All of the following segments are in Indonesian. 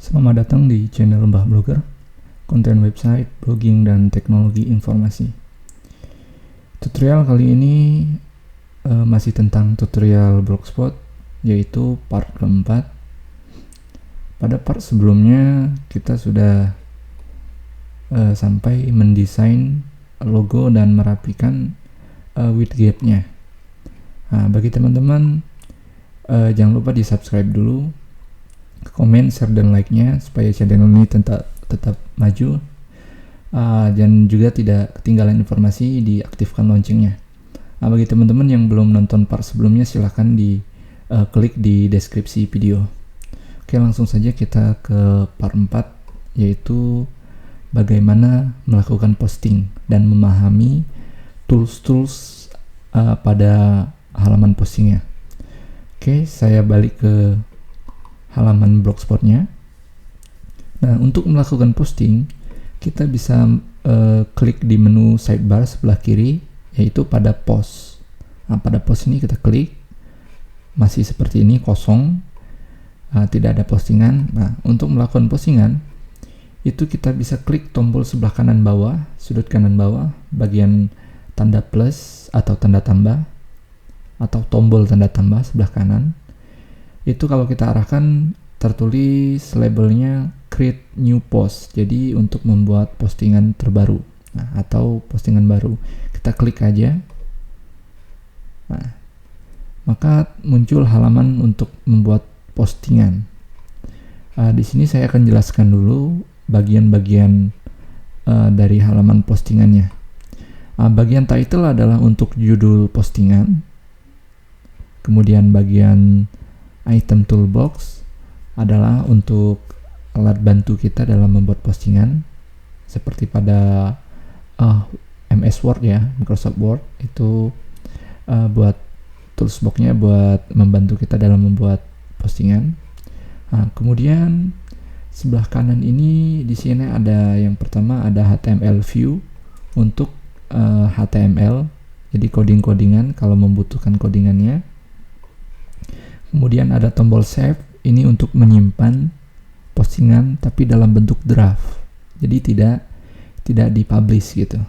Selamat datang di channel Mbah Blogger, konten website, blogging, dan teknologi informasi. Tutorial kali ini masih tentang tutorial Blogspot, yaitu part keempat. Pada part sebelumnya kita sudah sampai mendesain logo dan merapikan widgetnya. Nah, bagi teman-teman jangan lupa di subscribe dulu, komen, share, dan like-nya supaya channel ini tetap maju, dan juga tidak ketinggalan informasi, diaktifkan loncengnya. Bagi teman-teman yang belum nonton part sebelumnya, silahkan klik di deskripsi video. Oke, langsung saja kita ke part 4, yaitu bagaimana melakukan posting dan memahami tools-tools pada halaman postingnya. Oke, saya balik ke halaman blogspotnya. Nah, untuk melakukan posting, kita bisa klik di menu sidebar sebelah kiri, yaitu pada post. Nah, pada post ini kita klik, masih seperti ini, kosong, tidak ada postingan. Nah, untuk melakukan postingan, itu kita bisa klik tombol sebelah kanan bawah, sudut kanan bawah, bagian tanda plus atau tanda tambah, atau tombol tanda tambah sebelah kanan. Itu kalau kita arahkan tertulis labelnya create new post, jadi untuk membuat postingan terbaru, atau postingan baru. Kita klik aja. Nah, maka muncul halaman untuk membuat postingan. Di sini saya akan jelaskan dulu bagian-bagian dari halaman postingannya. Bagian title adalah untuk judul postingan. Kemudian bagian item toolbox adalah untuk alat bantu kita dalam membuat postingan, seperti pada MS Word ya, Microsoft Word itu buat toolboxnya buat membantu kita dalam membuat postingan. Kemudian sebelah kanan ini di sini ada yang pertama ada HTML view untuk HTML, jadi coding-codingan kalau membutuhkan codingannya. Kemudian ada tombol save, ini untuk menyimpan postingan tapi dalam bentuk draft, jadi tidak dipublish gitu.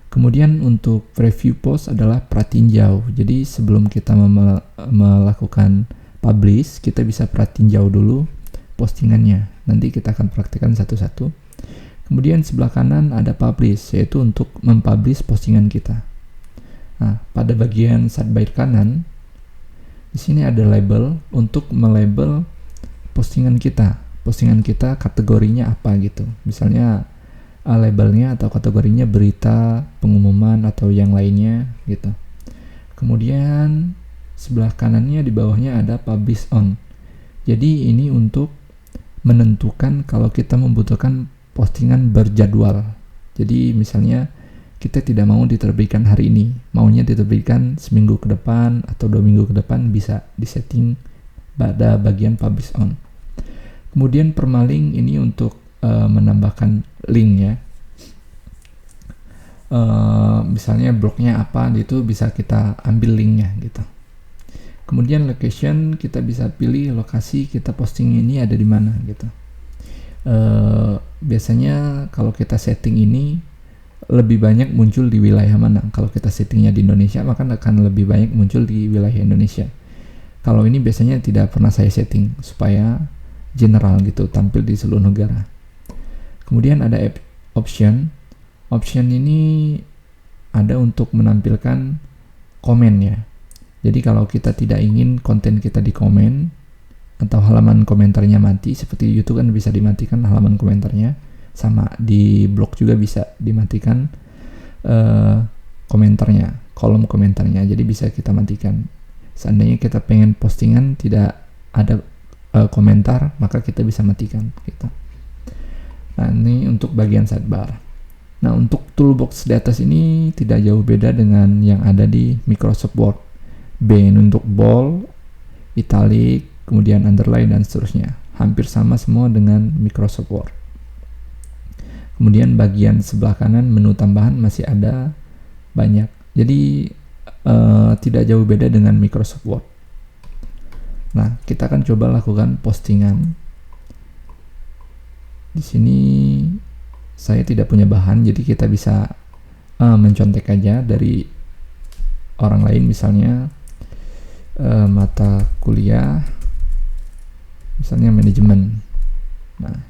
Kemudian untuk preview post adalah pratinjau, jadi sebelum kita melakukan publish, kita bisa pratinjau dulu postingannya. Nanti kita akan praktikkan satu-satu. Kemudian sebelah kanan ada publish, yaitu untuk mempublish postingan kita. Nah, pada bagian sidebar kanan di sini ada label untuk melabel postingan kita. Postingan kita kategorinya apa gitu. Misalnya labelnya atau kategorinya berita, pengumuman, atau yang lainnya gitu. Kemudian sebelah kanannya di bawahnya ada publish on. Jadi ini untuk menentukan kalau kita membutuhkan postingan berjadwal. Jadi misalnya kita tidak mau diterbitkan hari ini, maunya diterbitkan seminggu ke depan atau 2 minggu ke depan, bisa disetting pada bagian publish on. Kemudian permalink ini untuk menambahkan link ya. Misalnya blognya apa gitu, bisa kita ambil linknya gitu. Kemudian location, kita bisa pilih lokasi kita posting ini ada di mana gitu. Biasanya kalau kita setting ini lebih banyak muncul di wilayah mana. Kalau kita settingnya di Indonesia, maka akan lebih banyak muncul di wilayah Indonesia. Kalau ini biasanya tidak pernah saya setting supaya general gitu, tampil di seluruh negara. Kemudian ada option. Option ini ada untuk menampilkan komen ya. Jadi kalau kita tidak ingin konten kita di komen atau halaman komentarnya mati, seperti YouTube kan bisa dimatikan halaman komentarnya, sama di blog juga bisa dimatikan komentarnya, kolom komentarnya, jadi bisa kita matikan. Seandainya kita pengen postingan tidak ada komentar, maka kita bisa matikan gitu. Nah, ini untuk bagian sidebar. Nah, untuk toolbox di atas ini tidak jauh beda dengan yang ada di Microsoft Word. B untuk bold, italic, kemudian underline, dan seterusnya. Hampir sama semua dengan Microsoft Word. Kemudian bagian sebelah kanan menu tambahan masih ada banyak. Jadi tidak jauh beda dengan Microsoft Word. Nah, kita akan coba lakukan postingan. Di sini saya tidak punya bahan, jadi kita bisa mencontek aja dari orang lain, misalnya mata kuliah, misalnya manajemen. Nah,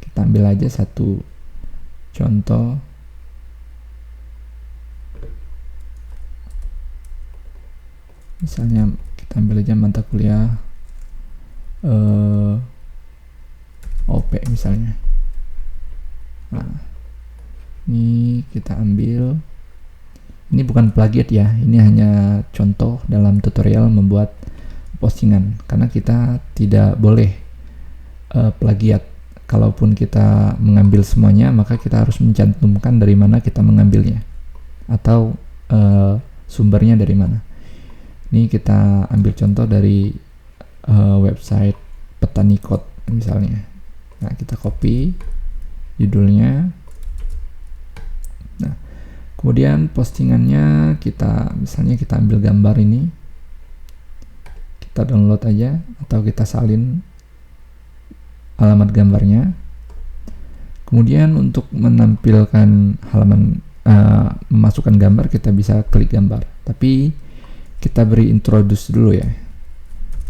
kita ambil aja satu contoh. Misalnya kita ambil aja mata kuliah OP misalnya. Nah, ini kita ambil. Ini bukan plagiat ya, ini hanya contoh dalam tutorial membuat postingan, karena kita tidak boleh plagiat. Kalaupun kita mengambil semuanya, maka kita harus mencantumkan dari mana kita mengambilnya, atau sumbernya dari mana. Ini kita ambil contoh dari website Petanikot misalnya. Nah, kita copy judulnya. Nah, kemudian postingannya misalnya kita ambil gambar ini, kita download aja atau kita salin alamat gambarnya. Kemudian untuk menampilkan halaman, memasukkan gambar, kita bisa klik gambar, tapi kita beri introduce dulu ya.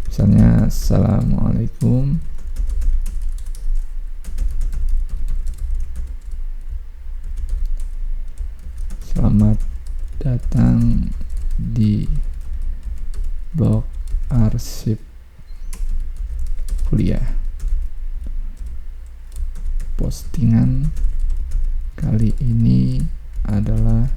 Misalnya assalamualaikum, selamat datang di blog arsip kuliah. Postingan kali ini adalah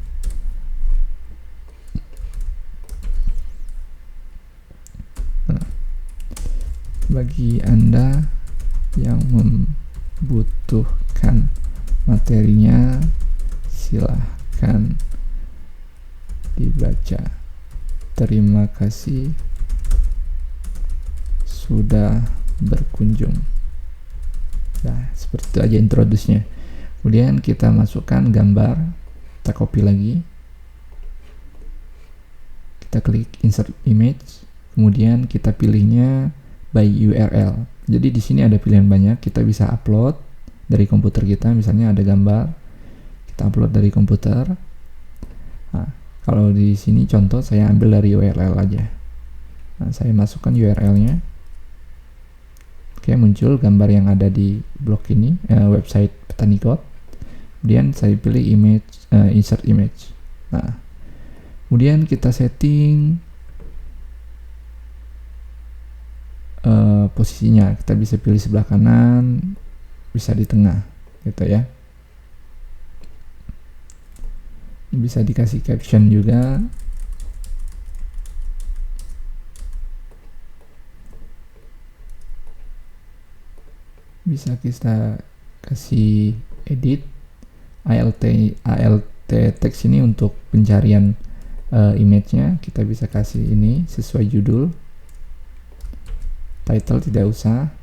bagi Anda yang membutuhkan materinya, silahkan dibaca. Terima kasih sudah berkunjung. Nah, seperti itu aja introduce-nya. Kemudian kita masukkan gambar, kita copy lagi, kita klik insert image, kemudian kita pilihnya by URL. Jadi di sini ada pilihan banyak, kita bisa upload dari komputer kita, misalnya ada gambar, kita upload dari komputer. Nah, kalau di sini contoh saya ambil dari URL aja. Nah, saya masukkan URL-nya. Oke, muncul gambar yang ada di blog ini, website Petanikot. Kemudian saya pilih image, insert image. Nah, kemudian kita setting posisinya. Kita bisa pilih sebelah kanan, bisa di tengah, gitu ya. Bisa dikasih caption juga. Bisa kita kasih edit alt text ini untuk pencarian image-nya. Kita bisa kasih ini sesuai judul. Title tidak usah.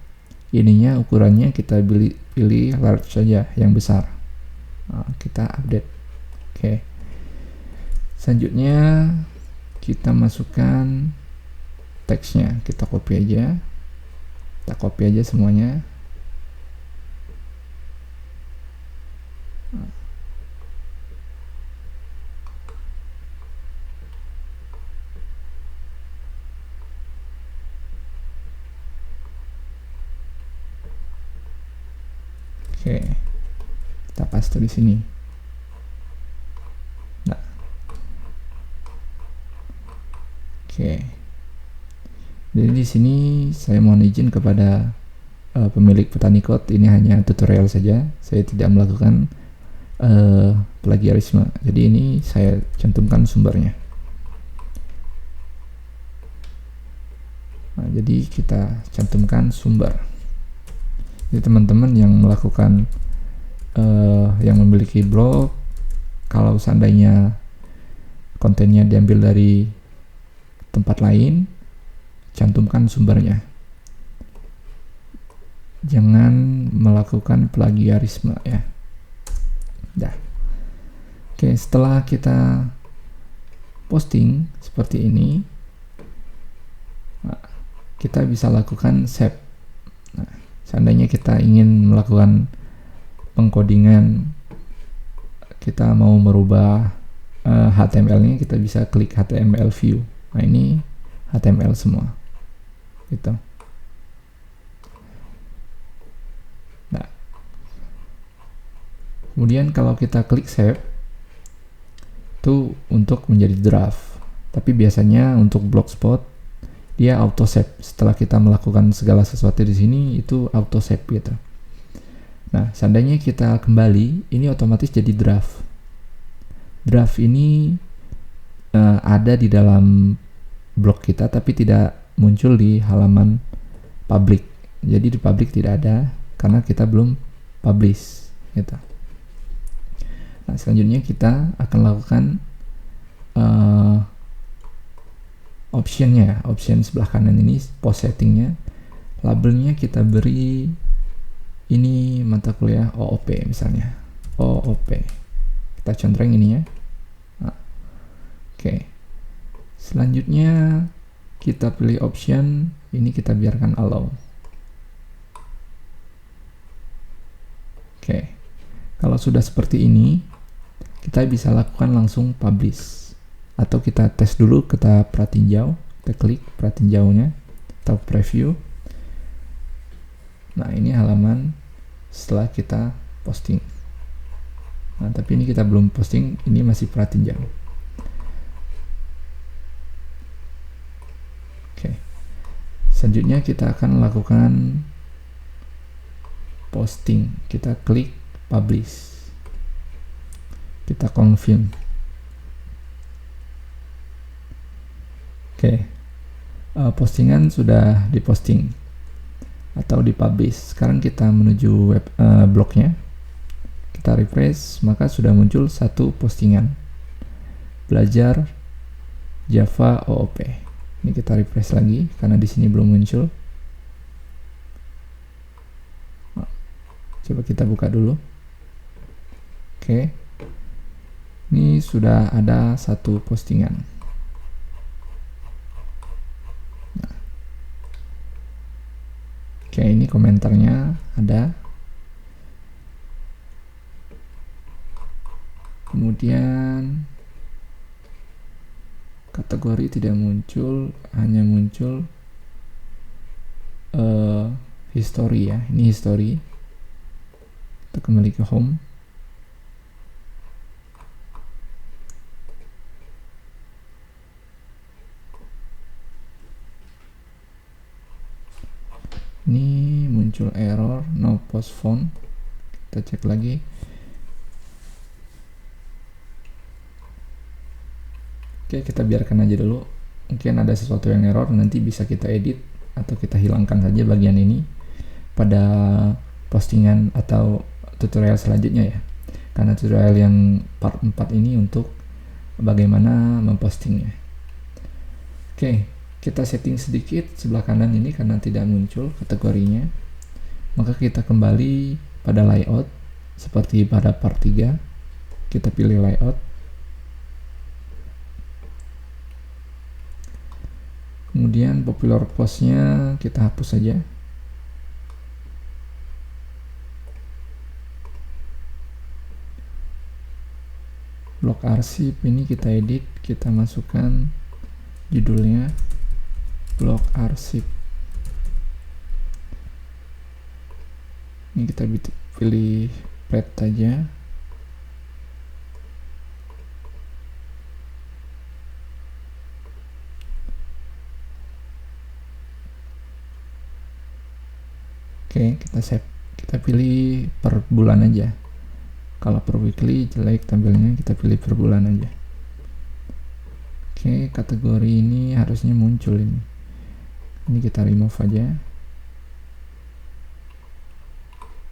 Ininya ukurannya kita pilih large saja, yang besar. Nah, kita update. Oke. Selanjutnya kita masukkan teksnya. Kita copy aja. Kita copy aja semuanya. Oke, kita paste di sini. Nah, oke. Jadi di sini saya mohon izin kepada pemilik Petanikot, ini hanya tutorial saja. Saya tidak melakukan plagiarisme. Jadi ini saya cantumkan sumbernya. Nah, jadi kita cantumkan sumber. Jadi teman-teman yang melakukan yang memiliki blog, kalau seandainya kontennya diambil dari tempat lain, cantumkan sumbernya. Jangan melakukan plagiarisme ya. Dah. Oke, setelah kita posting seperti ini, nah, kita bisa lakukan save. Nah, Seandainya kita ingin melakukan pengkodingan, kita mau merubah HTML-nya, kita bisa klik HTML view. Nah, ini HTML semua gitu. Nah, kemudian kalau kita klik save itu untuk menjadi draft, tapi biasanya untuk Blogspot dia auto save. Setelah kita melakukan segala sesuatu di sini, itu auto save gitu. Nah, seandainya kita kembali, ini otomatis jadi draft. Draft ini ada di dalam blog kita, tapi tidak muncul di halaman public. Jadi di public tidak ada karena kita belum publish gitu. Nah, selanjutnya kita akan lakukan optionnya, option sebelah kanan ini, post settingnya. Labelnya kita beri ini mata kuliah OOP misalnya, OOP. Kita contreng ini ya. Nah, oke. Selanjutnya kita pilih option, ini kita biarkan allow. Oke. Kalau sudah seperti ini, kita bisa lakukan langsung publish. Atau kita tes dulu, kita pratinjau, kita klik pratinjaunya atau preview. Nah, ini halaman setelah kita posting. Nah, tapi ini kita belum posting, ini masih pratinjau. Oke. Selanjutnya kita akan lakukan posting. Kita klik publish. Kita confirm. Oke. Postingan sudah diposting atau dipublish. Sekarang kita menuju web blognya. Kita refresh, maka sudah muncul satu postingan. Belajar Java OOP. Ini kita refresh lagi karena di sini belum muncul. Coba kita buka dulu. Oke. Ini sudah ada satu postingan. Nah. Oke, ini komentarnya ada. Kemudian kategori tidak muncul, hanya muncul history ya. Ini history. Kita kembali ke home. Ini muncul error no post found. Kita cek lagi. Oke, kita biarkan aja dulu. Mungkin ada sesuatu yang error, nanti bisa kita edit atau kita hilangkan saja bagian ini pada postingan atau tutorial selanjutnya ya. Karena tutorial yang part 4 ini untuk bagaimana mempostingnya. Oke, kita setting sedikit sebelah kanan ini karena tidak muncul kategorinya. Maka kita kembali pada layout seperti pada part 3. Kita pilih layout. Kemudian popular postnya kita hapus saja. Blok arsip ini kita edit, kita masukkan judulnya blok arsip. Ini kita pilih pet aja. Oke, kita save. Kita pilih per bulan aja. Kalau per weekly jelek tampilnya, kita pilih per bulan aja. Oke, kategori ini harusnya muncul ini. Ini kita remove aja.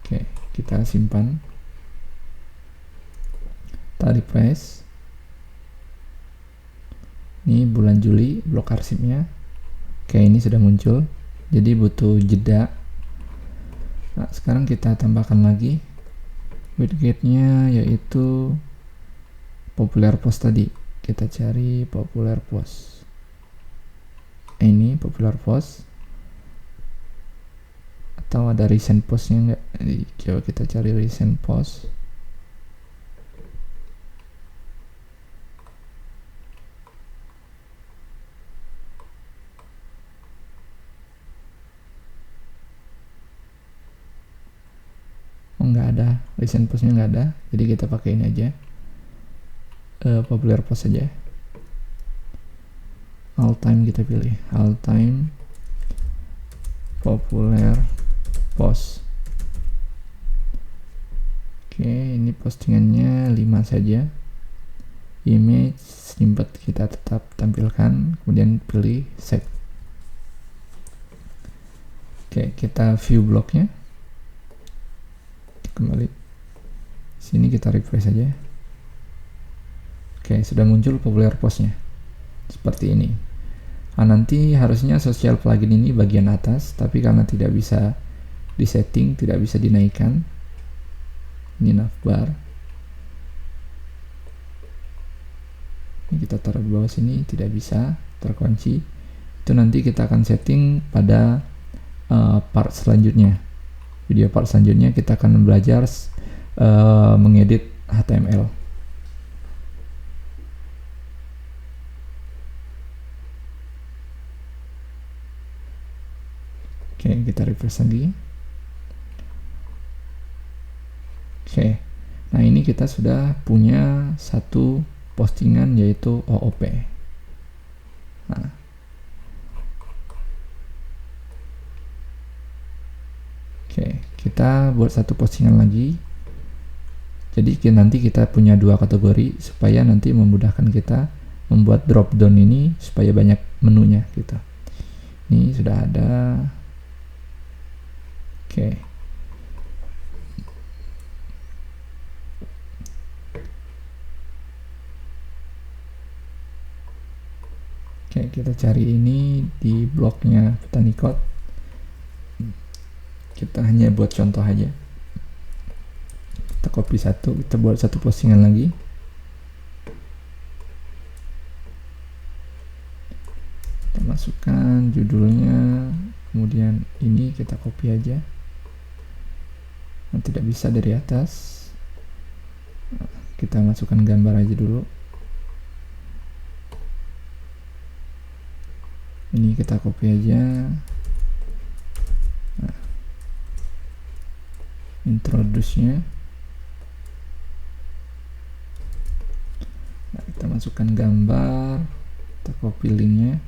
Oke, kita simpan. Kita refresh. Ini bulan Juli, blok arsipnya. Oke, ini sudah muncul. Jadi butuh jeda. Nah, sekarang kita tambahkan lagi widget-nya, yaitu popular post tadi. Kita cari popular post. Ini popular post atau ada recent postnya enggak. Jadi coba kita cari recent post. Nggak ada, recent postnya nggak ada, jadi kita pakai ini aja, popular post aja. All time kita pilih all time popular post. Oke, ini postingannya 5 saja. Image snippet kita tetap tampilkan, kemudian pilih save. Oke, kita view blognya. Kembali sini, kita refresh saja. Oke, sudah muncul popular postnya seperti ini. Nah, nanti harusnya social plugin ini bagian atas, tapi karena tidak bisa disetting, tidak bisa dinaikkan. Ini navbar, ini kita taruh di bawah sini, tidak bisa, terkunci. Itu nanti kita akan setting pada part selanjutnya. Video part selanjutnya kita akan belajar mengedit HTML. Oke, kita refresh lagi. Oke, nah ini kita sudah punya satu postingan, yaitu OOP. Nah, oke, kita buat satu postingan lagi. Jadi nanti kita punya dua kategori supaya nanti memudahkan kita membuat drop down ini supaya banyak menunya gitu. Ini sudah ada. Oke. Oke, kita cari ini di blognya Petani Code. Kita hanya buat contoh aja. Kita copy satu, kita buat satu postingan lagi. Kita masukkan judulnya, kemudian ini kita copy aja. Nah, tidak bisa dari atas. Nah, kita masukkan gambar aja dulu. Ini kita copy aja. Nah, introduce-nya. Nah, kita masukkan gambar, kita copy linknya.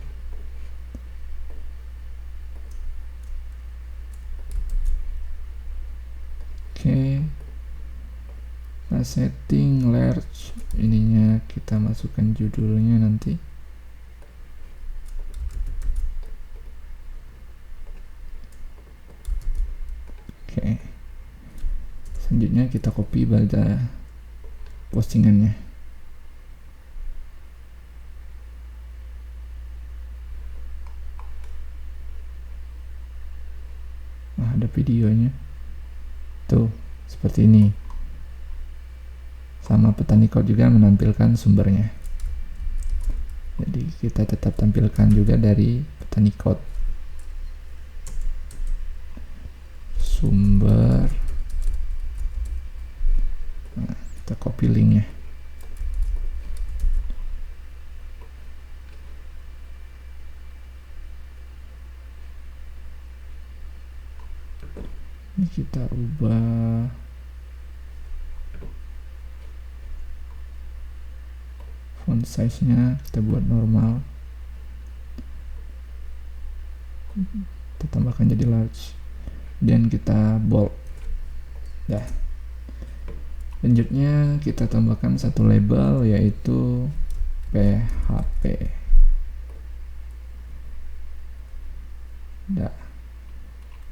Oke. Nah, setting large, ininya kita masukkan judulnya nanti. Oke, selanjutnya kita copy pada postingannya. Nah, ada videonya tuh seperti ini. Sama Petani Code juga menampilkan sumbernya, jadi kita tetap tampilkan juga dari Petani Code sumber. Nah, kita copy linknya. Ini kita ubah font size nya, kita buat normal, kita tambahkan jadi large, dan kita bold. Nah, selanjutnya kita tambahkan satu label, yaitu PHP. Nah,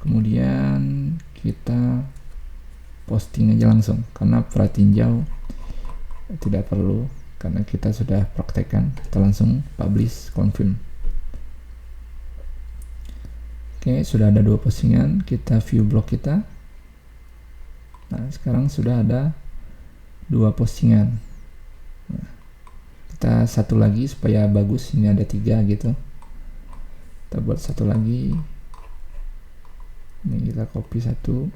kemudian kita posting aja langsung, karena pratinjau tidak perlu, karena kita sudah praktekkan. Kita langsung publish, confirm. Oke, sudah ada dua postingan. Kita view blog kita. Nah, sekarang sudah ada dua postingan. Nah, kita satu lagi supaya bagus, ini ada 3 gitu. Kita buat satu lagi. Ini kita copy satu,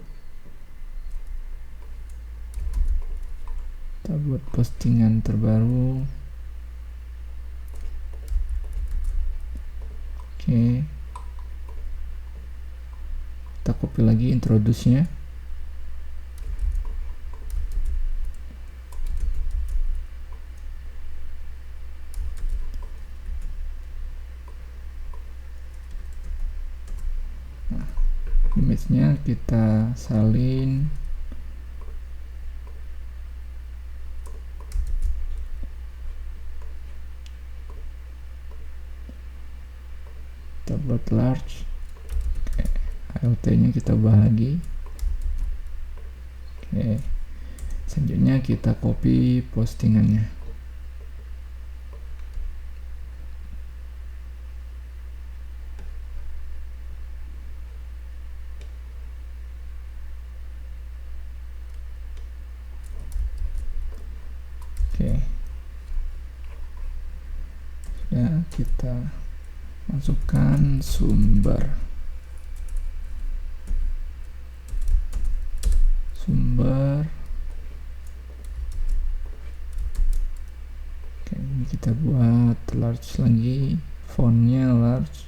kita buat postingan terbaru. Oke, kita copy lagi introduce-nya. Nah, image-nya kita salin. Kita buat large. Oke, ALT-nya kita ubah lagi. Oke, selanjutnya kita copy postingannya. Oke, ya kita masukkan sumber. Oke, ini kita buat large lagi, fontnya large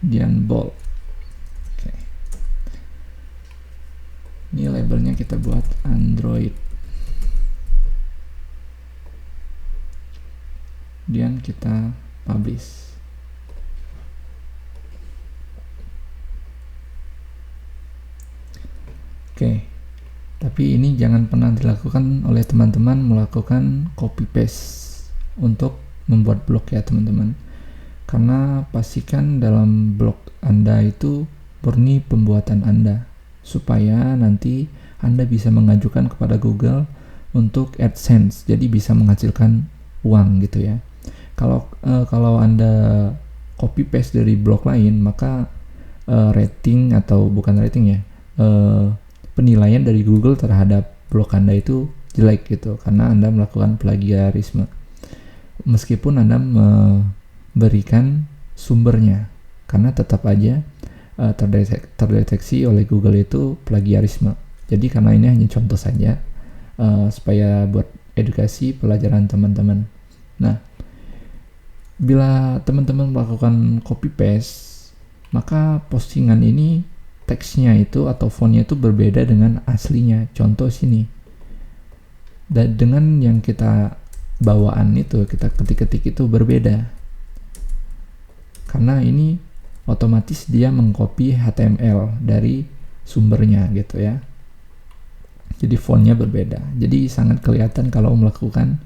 dan bold. Oke, ini labelnya kita buat Android, dan kita publish. Oke, tapi ini jangan pernah dilakukan oleh teman-teman, melakukan copy paste untuk membuat blog ya teman-teman, karena pastikan dalam blog Anda itu murni pembuatan Anda, supaya nanti Anda bisa mengajukan kepada Google untuk AdSense, jadi bisa menghasilkan uang gitu ya. Kalau Anda copy paste dari blog lain, maka rating atau bukan rating ya, penilaian dari Google terhadap blog Anda itu jelek gitu, karena Anda melakukan plagiarisme meskipun Anda memberikan sumbernya, karena tetap aja terdeteksi oleh Google itu plagiarisme. Jadi karena ini hanya contoh saja, supaya buat edukasi pelajaran teman-teman. Nah, bila teman-teman melakukan copy paste, maka postingan ini teksnya itu atau fontnya itu berbeda dengan aslinya. Contoh sini, dan dengan yang kita bawaan itu, kita ketik-ketik itu berbeda, karena ini otomatis dia mengcopy HTML dari sumbernya gitu ya. Jadi fontnya berbeda, jadi sangat kelihatan kalau melakukan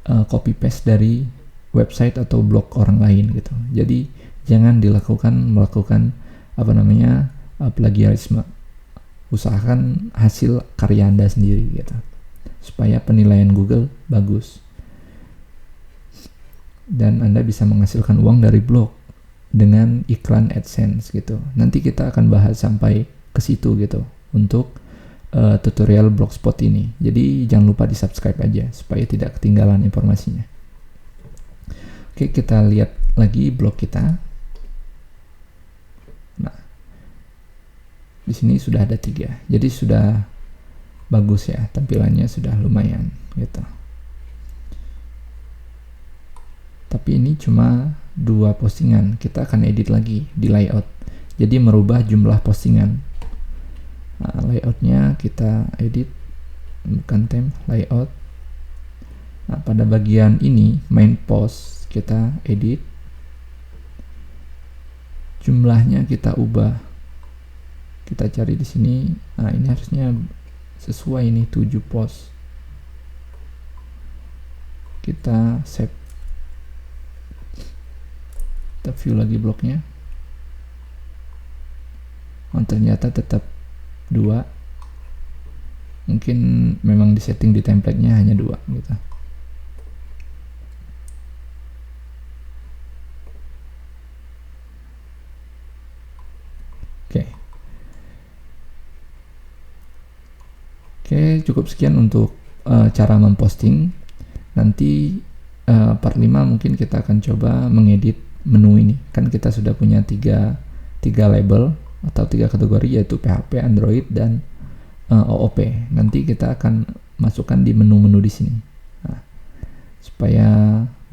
copy paste dari website atau blog orang lain gitu. Jadi jangan melakukan plagiarisme. Usahakan hasil karya Anda sendiri gitu, supaya penilaian Google bagus dan Anda bisa menghasilkan uang dari blog dengan iklan AdSense gitu. Nanti kita akan bahas sampai ke situ gitu untuk tutorial Blogspot ini. Jadi jangan lupa di subscribe aja supaya tidak ketinggalan informasinya. Oke, kita lihat lagi blog kita. Nah, di sini sudah ada 3, jadi sudah bagus ya, tampilannya sudah lumayan gitu. Tapi ini cuma 2 postingan, kita akan edit lagi di layout, jadi merubah jumlah postingan. Nah, layoutnya kita edit, bukan theme, layout. Nah, pada bagian ini main post kita edit, jumlahnya kita ubah, kita cari di sini. Nah, ini harusnya sesuai, ini 7 post. Kita save, kita view lagi blognya. Oh, ternyata tetap 2, mungkin memang disetting di template-nya hanya 2 gitu. Oke, cukup sekian untuk cara memposting. Nanti part 5 mungkin kita akan coba mengedit menu ini. Kan kita sudah punya 3 label. atau 3 kategori, yaitu PHP, Android, dan OOP. Nanti kita akan masukkan di menu-menu di sini. Nah, supaya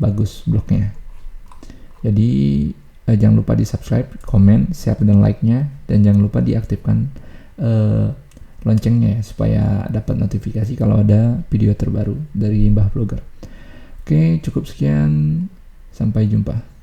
bagus blognya. Jadi jangan lupa di subscribe, komen, share, dan like-nya, dan jangan lupa diaktifkan loncengnya ya, supaya dapat notifikasi kalau ada video terbaru dari Mbah Blogger. Oke, cukup sekian, sampai jumpa.